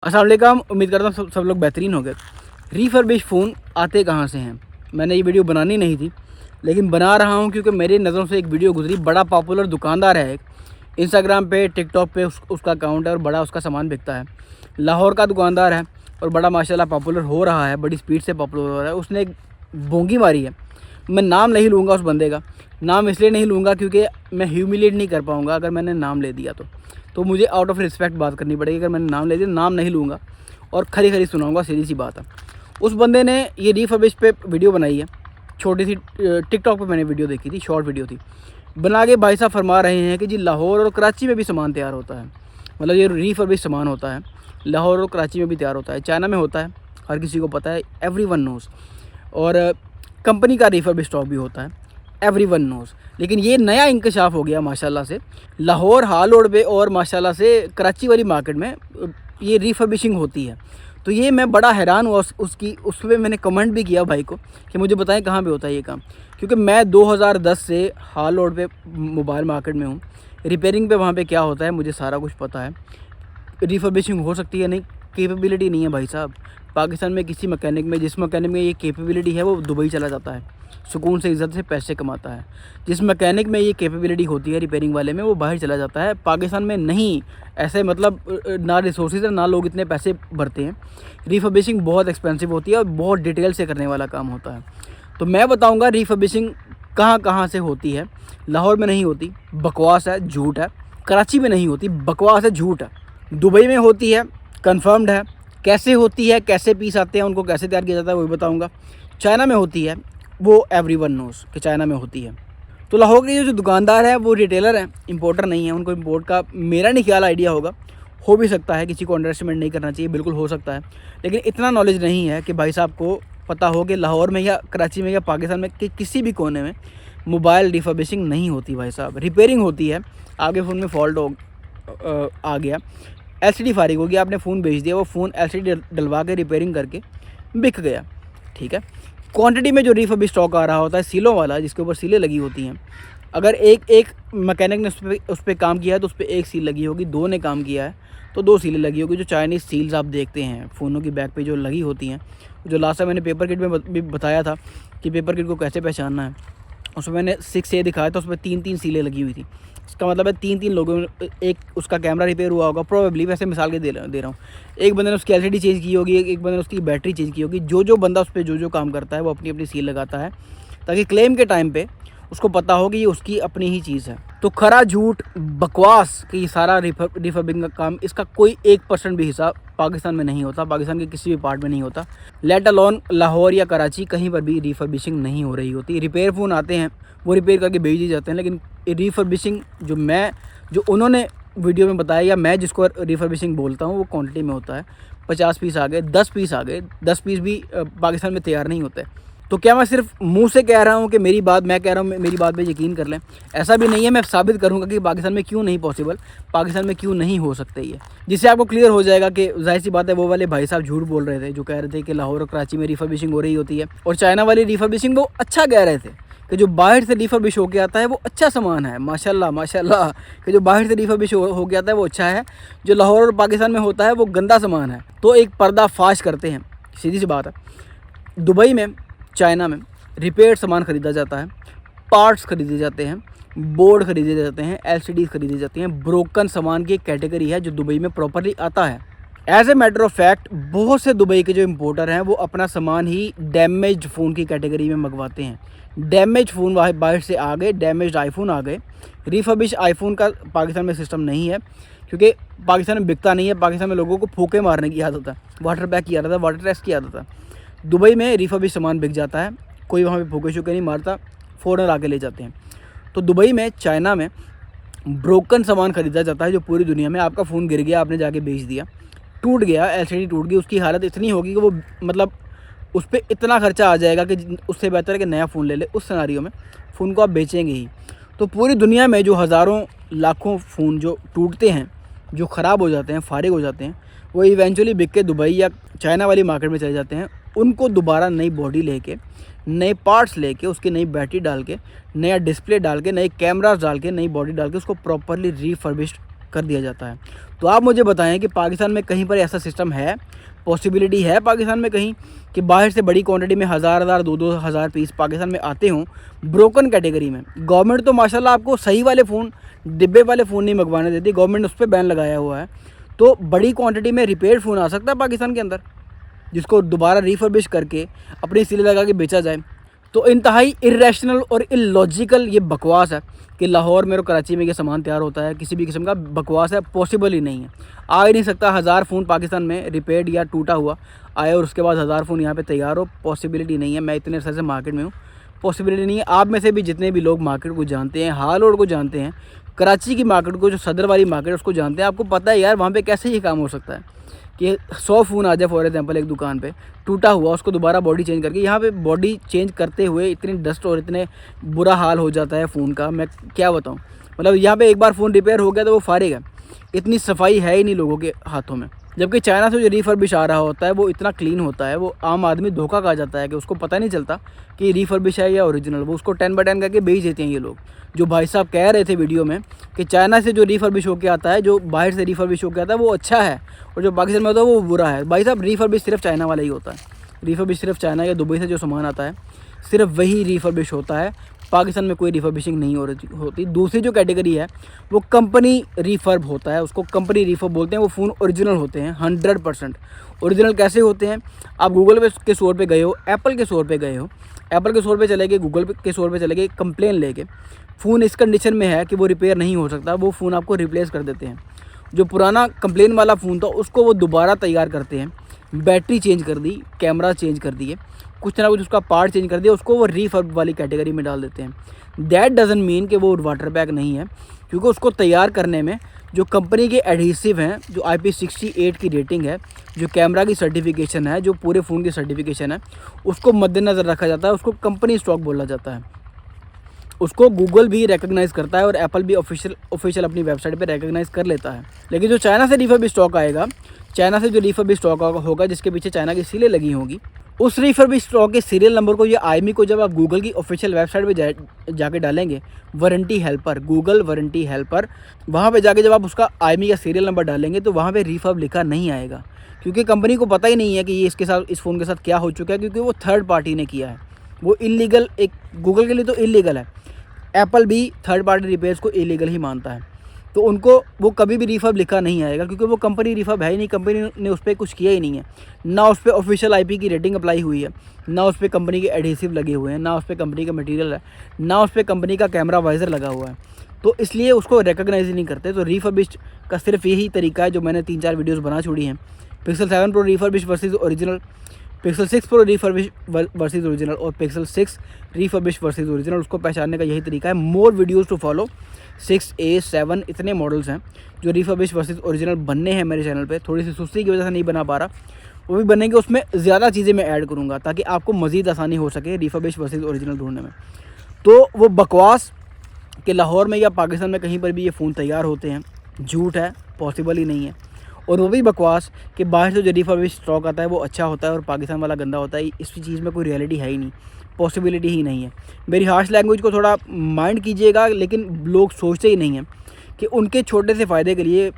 अस्सलाम वालेकुम। उम्मीद करता हूँ सब लोग बेहतरीन हो गए। रीफर्बिश फ़ोन आते कहाँ से हैं? मैंने ये वीडियो बनानी नहीं थी, लेकिन बना रहा हूँ क्योंकि मेरी नज़रों से एक वीडियो गुजरी। बड़ा पॉपुलर दुकानदार है एक, इंस्टाग्राम पे, टिकटॉक पे उसका अकाउंट है और बड़ा उसका सामान बिकता है। लाहौर का दुकानदार है और बड़ा माशाल्लाह पॉपुलर हो रहा है, बड़ी स्पीड से पॉपुलर हो रहा है। उसने एक बोंगी मारी है। मैं नाम नहीं लूँगा उस बंदे का। नाम इसलिए नहीं लूँगा क्योंकि मैं ह्यूमिलेट नहीं कर पाऊँगा अगर मैंने नाम ले दिया तो मुझे आउट ऑफ रिस्पेक्ट बात करनी पड़ेगी। अगर मैंने नाम ले दिया, नाम नहीं लूँगा और खरी खरी सुनाऊँगा, सीधी सी बात है। उस बंदे ने ये रीफर्बिश पे वीडियो बनाई है, छोटी सी। टिकटॉक पे मैंने वीडियो देखी थी, शॉर्ट वीडियो थी। बना के भाई साहब फरमा रहे हैं कि जी लाहौर और कराची में भी सामान तैयार होता है। मतलब ये रीफर्बिश सामान होता है, लाहौर और कराची में भी तैयार होता है, चाइना में होता है, हर किसी को पता है, एवरीवन नोज़। और कंपनी का रीफर्बिश स्टॉक भी होता है, एवरीवन नोज़। लेकिन ये नया इंकशाफ हो गया माशाल्लाह से, लाहौर हाल रोड पे और माशाल्लाह से कराची वाली मार्केट में ये रीफर्बिशिंग होती है। तो ये मैं बड़ा हैरान हुआ उस पर मैंने कमेंट भी किया भाई को कि मुझे बताएं कहाँ पे होता है ये काम, क्योंकि मैं 2010 से हाल रोड पे मोबाइल मार्केट में हूँ। रिपेयरिंग पे वहाँ पे क्या होता है मुझे सारा कुछ पता है। रिफर्बिशिंग हो सकती है, नहीं कैपेबिलिटी नहीं है भाई साहब। पाकिस्तान में किसी मैकेनिक में, जिस मैकेनिक में ये कैपेबिलिटी है, वो दुबई चला जाता है, सुकून से इज़्ज़त से पैसे कमाता है। जिस मैकेनिक में ये कैपेबिलिटी होती है रिपेयरिंग वाले में, वो बाहर चला जाता है, पाकिस्तान में नहीं। ऐसे मतलब ना रिसोर्सेज है, ना लोग इतने पैसे भरते हैं। रिफर्बिशिंग बहुत एक्सपेंसिव होती है और बहुत डिटेल से करने वाला काम होता है। तो मैं बताऊँगा रिफर्बिशिंग कहाँ कहाँ से होती है। लाहौर में नहीं होती, बकवास है, झूठ है। कराची में नहीं होती, बकवास है, झूठ है। दुबई में होती है, कंफर्म्ड है। कैसे होती है, कैसे पीस आते हैं, उनको कैसे तैयार किया जाता है, वो भी बताऊंगा। चाइना में होती है, वो एवरीवन नोज़ कि चाइना में होती है। तो लाहौर के जो दुकानदार है वो रिटेलर है, इंपोर्टर नहीं है। उनको इंपोर्ट का मेरा नहीं ख्याल आइडिया होगा, हो भी सकता है, किसी को अंडरएस्टिमेट नहीं करना चाहिए, बिल्कुल हो सकता है। लेकिन इतना नॉलेज नहीं है कि भाई साहब को पता हो कि लाहौर में या कराची में या पाकिस्तान में किसी भी कोने में मोबाइल रिफर्बिशिंग नहीं होती भाई साहब। रिपेयरिंग होती है, आगे फ़ोन में फॉल्ट आ गया, एलसीडी फारिग हो गया, आपने फ़ोन बेच दिया, वो फ़ोन एलसीडी डलवा के रिपेयरिंग करके बिक गया, ठीक है। क्वांटिटी में जो रिफर्बिश स्टॉक आ रहा होता है सीलों वाला, जिसके ऊपर सीलें लगी होती हैं, अगर एक मैकेनिक ने उस पर काम किया है तो उस पर एक सील लगी होगी, दो ने काम किया है तो दो सीलें लगी होगी। जो चाइनीज़ सील्स आप देखते हैं फ़ोनों की बैक पे जो लगी होती हैं, जो लास्ट टाइम मैंने पेपर किट में भी बताया था कि पेपर किट को कैसे पहचानना है, उसमें मैंने 6A दिखाया था, उसमें 3-3 सीलें लगी हुई थी। इसका मतलब है 3-3 लोगों ने, एक उसका कैमरा रिपेयर हुआ होगा प्रोबेबली, वैसे मिसाल के दे रहा हूँ। एक बंदे ने उसकी एलसीडी चेंज की होगी, एक बंदे ने उसकी बैटरी चेंज की होगी। जो बंदा उस पर जो काम करता है वो अपनी अपनी सील लगाता है, ताकि क्लेम के टाइम पे उसको पता हो कि ये उसकी अपनी ही चीज़ है। तो खरा झूठ बकवास कि सारा रिफर्बिंग का काम, इसका कोई 1% भी हिस्सा पाकिस्तान में नहीं होता, पाकिस्तान के किसी भी पार्ट में नहीं होता। लेट अलोन लाहौर या कराची, कहीं पर भी रिफर्बिशिंग नहीं हो रही होती। रिपेयर फ़ोन आते हैं, वो रिपेयर करके भेज दिए जाते हैं, लेकिन रिफर्बिशिंग जो उन्होंने वीडियो में बताया या मैं जिसको रिफर्बिशिंग बोलता हूँ, वो क्वांटिटी में होता है। 50 पीस आ गए, 10 पीस आ गए, 10 पीस भी पाकिस्तान में तैयार नहीं होते। तो क्या मैं सिर्फ मुंह से कह रहा हूँ कि मेरी बात मैं कह रहा हूँ, मेरी बात पे यकीन कर लें? ऐसा भी नहीं है। मैं साबित करूँगा कि पाकिस्तान में क्यों नहीं पॉसिबल, पाकिस्तान में क्यों नहीं हो सकते ये, जिससे आपको क्लियर हो जाएगा कि जाहिर सी बात है वो वाले भाई साहब झूठ बोल रहे थे जो कह रहे थे कि लाहौर और कराची में रिफर्बिशिंग हो रही होती है। और चाइना वाली रिफर्बिशिंग वो अच्छा कह रहे थे कि जो बाहर से रिफर्बिश होके आता है वो अच्छा सामान है, माशाल्लाह माशाल्लाह, कि जो बाहर से रिफर्बिश होके आता है वो अच्छा है, जो लाहौर और पाकिस्तान में होता है वो गंदा सामान है। तो एक पर्दाफाश करते हैं, सीधी सी बात है। दुबई में, चाइना में रिपेयर सामान ख़रीदा जाता है, पार्ट्स ख़रीदे जाते हैं, बोर्ड ख़रीदे जाते हैं, एलसीडीज ख़रीदी जाती हैं। ब्रोकन सामान की एक कैटेगरी है जो दुबई में प्रॉपरली आता है। As a matter of fact बहुत से दुबई के जो इम्पोर्टर हैं वो अपना सामान ही डैमेज फ़ोन की कैटेगरी में मंगवाते हैं। डैमेज फ़ोन बाहर से आ गए, डैमेज आईफोन आ गए। रिफर्बिश आईफोन का पाकिस्तान में सिस्टम नहीं है, क्योंकि पाकिस्तान में बिकता नहीं है। पाकिस्तान में लोगों को फूके मारने की आदत है, वाटर बैग की आदत है, वाटर टेस्ट की आदत है। दुबई में रिफर्बिश सामान बिक जाता है, कोई वहाँ पे फूके शूके नहीं मारता, फ़ौरन आके ले जाते हैं। तो दुबई में, चाइना में ब्रोकन सामान ख़रीदा जाता है जो पूरी दुनिया में, आपका फ़ोन गिर गया, आपने जाके बेच दिया, टूट गया, एलसीडी टूट गई, उसकी हालत इतनी होगी कि वो मतलब उस पर इतना खर्चा आ जाएगा कि उससे बेहतर है कि नया फ़ोन ले ले। उस सिनारियो में फ़ोन को आप बेचेंगे ही। तो पूरी दुनिया में जो हज़ारों लाखों फ़ोन जो टूटते हैं, जो ख़राब हो जाते हैं, फारिग हो जाते हैं, वो इवेंचुअली बिक के दुबई या चाइना वाली मार्केट में चले जाते हैं। उनको दोबारा नई बॉडी लेके, नए पार्ट्स लेके, उसकी नई बैटरी डाल के, नया डिस्प्ले डाल के, नए कैमरास डाल के, नई बॉडी डाल के उसको प्रॉपरली रिफर्बिश्ड कर दिया जाता है। तो आप मुझे बताएं कि पाकिस्तान में कहीं पर ऐसा सिस्टम है, पॉसिबिलिटी है पाकिस्तान में कहीं कि बाहर से बड़ी क्वांटिटी में हज़ार 2,000 पीस पाकिस्तान में आते हों ब्रोकन कैटेगरी में। गवर्नमेंट तो माशाल्लाह आपको सही वाले फ़ोन, डिब्बे वाले फ़ोन नहीं मंगवाने देती, गवर्नमेंट उस पर बैन लगाया हुआ है। तो बड़ी क्वांटिटी में रिपेयर्ड फ़ोन आ सकता है पाकिस्तान के अंदर, जिसको दोबारा रिफर्बिश करके अपनी सिले लगा के बेचा जाए। तो इंतहाई इरेशनल और इलॉजिकल ये बकवास है कि लाहौर में और कराची में ये सामान तैयार होता है, किसी भी किस्म का बकवास है, पॉसिबल ही नहीं है। आ ही नहीं सकता 1000 फ़ोन पाकिस्तान में रिपेयर्ड या टूटा हुआ आए और उसके बाद 1000 फ़ोन यहाँ पे तैयार हो, पॉसिबिलिटी नहीं है। मैं इतने अरसे से मार्केट में हूँ, पॉसिबिलिटी नहीं है। आप में से भी जितने भी लोग मार्केट को जानते हैं, हाल रोड को जानते हैं, कराची की मार्केट को, जो सदर वाली मार्केट उसको जानते हैं, आपको पता है यार वहाँ पे कैसे ये काम हो सकता है कि 100 फ़ोन आ जाए फॉर एग्जांपल एक दुकान पे टूटा हुआ, उसको दोबारा बॉडी चेंज करके, यहाँ पे बॉडी चेंज करते हुए इतनी डस्ट और इतने बुरा हाल हो जाता है फ़ोन का, मैं क्या बताऊँ। मतलब यहाँ पे एक बार फ़ोन रिपेयर हो गया तो वो फारिग है, इतनी सफाई है ही नहीं लोगों के हाथों में। जबकि चाइना से जो रिफर्बिश आ रहा होता है वो इतना क्लीन होता है, वो आम आदमी धोखा खा जाता है कि उसको पता नहीं चलता कि रिफर्बिश है या ओरिजिनल। वो उसको 10/10 करके बेच देते हैं ये लोग। जो भाई साहब कह रहे थे वीडियो में कि चाइना से जो रिफर्बिश होकर आता है, जो बाहर से रिफर्बिश होकर आता है वो अच्छा है और जो पाकिस्तान में होता है वो बुरा है। भाई साहब रिफर्बिश सिर्फ चाइना वाला ही होता है, रिफर्बिश सिर्फ चाइना या दुबई से जो सामान आता है सिर्फ वही रिफर्बिश होता है। पाकिस्तान में कोई रिफर्बिशिंग नहीं होती। दूसरी जो कैटेगरी है वो कंपनी रिफर्ब होता है, उसको कंपनी रिफर्ब बोलते हैं। वो फ़ोन ओरिजिनल होते हैं 100%। ओरिजिनल कैसे होते हैं? आप गूगल के स्टोर पे गए हो, एप्पल के स्टोर पे गए हो, एप्पल के स्टोर पे चले गए, गूगल के स्टोर पे चले गए, कंप्लेन लेके फ़ोन इस कंडीशन में है कि वो रिपेयर नहीं हो सकता, वो फ़ोन आपको रिप्लेस कर देते हैं। जो पुराना कंप्लेन वाला फ़ोन था उसको वो दोबारा तैयार करते हैं, बैटरी चेंज कर दी, कैमरा चेंज कर दिए, कुछ ना कुछ उसका पार्ट चेंज कर दिया, उसको वो रिफर्ब वाली कैटेगरी में डाल देते हैं। दैट डजंट मीन कि वो वाटर बैग नहीं है, क्योंकि उसको तैयार करने में जो कंपनी के एडहेसिव हैं, जो IP68 की रेटिंग है, जो कैमरा की सर्टिफिकेशन है, जो पूरे फ़ोन की सर्टिफिकेशन है, उसको मद्देनज़र रखा जाता है। उसको कंपनी स्टॉक बोला जाता है। उसको गूगल भी रिकग्नाइज़ करता है और एप्पल भी ऑफिशियल अपनी वेबसाइट पे रिकग्नाइज़ कर लेता है। लेकिन जो चाइना से रिफर्ब स्टॉक आएगा, चाइना से जो रिफर्ब स्टॉक होगा जिसके पीछे चाइना की सीलें लगी होंगी, उस रिफर्ब स्टॉक के सीरियल नंबर को या IMEI को जब आप गूगल की ऑफिशियल वेबसाइट पे जाके डालेंगे, warranty helper, Google warranty helper, वहाँ पे जाके जब आप उसका IMEI का सीरियल नंबर डालेंगे तो वहाँ पे रिफर्ब लिखा नहीं आएगा, क्योंकि कंपनी को पता ही नहीं है कि ये इसके साथ, इस फ़ोन के साथ क्या हो चुका है, क्योंकि वो थर्ड पार्टी ने किया है। वो इलीगल, एक गूगल के लिए तो इलीगल है, एप्पल भी थर्ड पार्टी रिपेयर्स को इलीगल ही मानता है। तो उनको वो कभी भी रिफर्ब लिखा नहीं आएगा, क्योंकि वो कंपनी रिफर्ब है ही नहीं, कंपनी ने उस पर कुछ किया ही नहीं है। ना उस पर ऑफिशियल IP की रेटिंग अप्लाई हुई है, ना उस पर कंपनी के एडहेसिव लगे हुए हैं, ना उस पर कंपनी का मटेरियल है, ना उस पर कंपनी का कैमरा वाइजर लगा हुआ है। तो इसलिए उसको रिकग्नाइज ही नहीं करते। तो रिफर्बिश्ड का सिर्फ यही तरीका है जो मैंने 3-4 वीडियोज़ बना छोड़ी हैं। Pixel 7 Pro refurbish versus original, Pixel 6 Pro refurbish versus original और Pixel 6 रिफर्बिश वर्सेज ओरिजिनल, उसको पहचानने का यही तरीका है। More videos to follow. 6A 7 इतने मॉडल्स हैं जो रिफर्बिश वर्सेज ओरिजिनल बनने हैं मेरे चैनल पे। थोड़ी सी सुस्ती की वजह से नहीं बना पा रहा, वो भी बनेंगे, उसमें ज़्यादा चीज़ें मैं ऐड करूँगा ताकि आपको मज़ीद आसानी हो सके रिफर्बिश वर्सेज ओरिजिनल ढूंढने में। तो वो बकवास कि लाहौर में या पाकिस्तान में कहीं पर भी ये फ़ोन तैयार होते हैं, झूठ है, पॉसिबल ही नहीं है। और वो भी बकवास कि बाहर से जो रिफर्बिश स्टॉक आता है वो अच्छा होता है और पाकिस्तान वाला गंदा होता है। इस चीज़ में कोई रियलिटी है ही नहीं, पॉसिबिलिटी ही नहीं है। मेरी हार्श लैंग्वेज को थोड़ा माइंड कीजिएगा, लेकिन लोग सोचते ही नहीं हैं कि उनके छोटे से फ़ायदे के लिए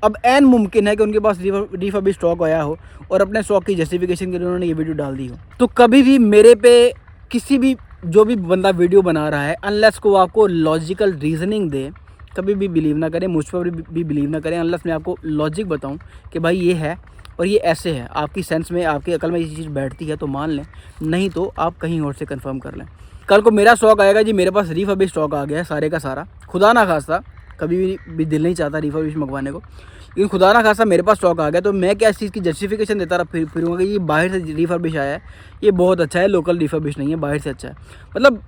अब ऐन मुमकिन है कि उनके पास रिफर्बिश स्टॉक आया हो और अपने स्टॉक की जस्टिफिकेशन के लिए उन्होंने ये वीडियो डाल दी हो। तो कभी भी मेरे पे किसी भी जो भी बंदा वीडियो बना रहा है, अनलेस को आपको लॉजिकल रीजनिंग दे, कभी भी बिलीव ना करें, मुझ पर भी बिलीव ना करें अनलेस मैं आपको लॉजिक बताऊं कि भाई ये है और ये ऐसे है। आपकी सेंस में, आपकी अकल में ये चीज़ बैठती है तो मान लें, नहीं तो आप कहीं और से कंफर्म कर लें। कल को मेरा स्टॉक आएगा जी, मेरे पास रिफर्बिश स्टॉक आ गया है सारे का सारा, खुदा ना खास्ता, कभी भी दिल नहीं चाहता रिफर्बिश मंगवाने को, लेकिन खुदा ना खास्ता मेरे पास स्टॉक आ गया तो मैं क्या इस चीज़ की जस्टिफिकेशन देता रहा फिरूँगा कि ये बाहर से रिफर्बिश आया है, ये बहुत अच्छा है, लोकल रिफर्बिश नहीं है, बाहर से अच्छा है। मतलब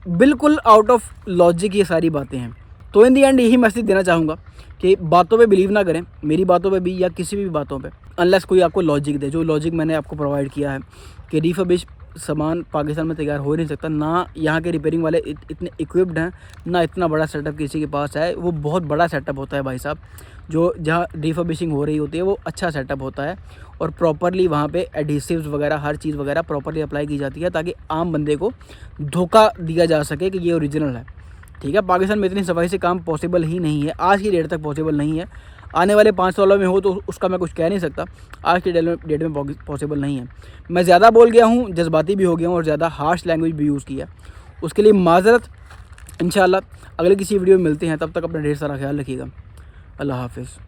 बिल्कुल आउट ऑफ लॉजिक ये सारी बातें हैं। तो इन दी एंड यही मैसेज देना चाहूँगा कि बातों पे बिलीव ना करें, मेरी बातों पे भी या किसी भी बातों पे, अनलेस कोई आपको लॉजिक दे। जो लॉजिक मैंने आपको प्रोवाइड किया है कि रिफर्बिश सामान पाकिस्तान में तैयार हो नहीं सकता, ना यहाँ के रिपेयरिंग वाले इतने इक्विप्ड हैं, ना इतना बड़ा सेटअप किसी के पास है। वो बहुत बड़ा सेटअप होता है भाई साहब, जो जहाँ रिफर्बिशिंग हो रही होती है वो अच्छा सेटअप होता है और प्रॉपरली वहाँ पे एडहेसिव्स वगैरह, हर चीज़ वगैरह प्रॉपरली अप्लाई की जाती है ताकि आम बंदे को धोखा दिया जा सके कि ये ओरिजिनल है। ठीक है, पाकिस्तान में इतनी सफाई से काम पॉसिबल ही नहीं है, आज की डेट तक पॉसिबल नहीं है। आने वाले 5 सालों में हो तो उसका मैं कुछ कह नहीं सकता, आज की डेट में पॉसिबल नहीं है। मैं ज़्यादा बोल गया हूँ, जज्बाती भी हो गया हूँ और ज़्यादा हार्श लैंग्वेज भी यूज़ किया, उसके लिए माज़रत। इंशाल्लाह अगले किसी वीडियो में मिलते हैं, तब तक अपना ढेर सारा ख्याल रखिएगा। अल्लाह हाफ़िज़।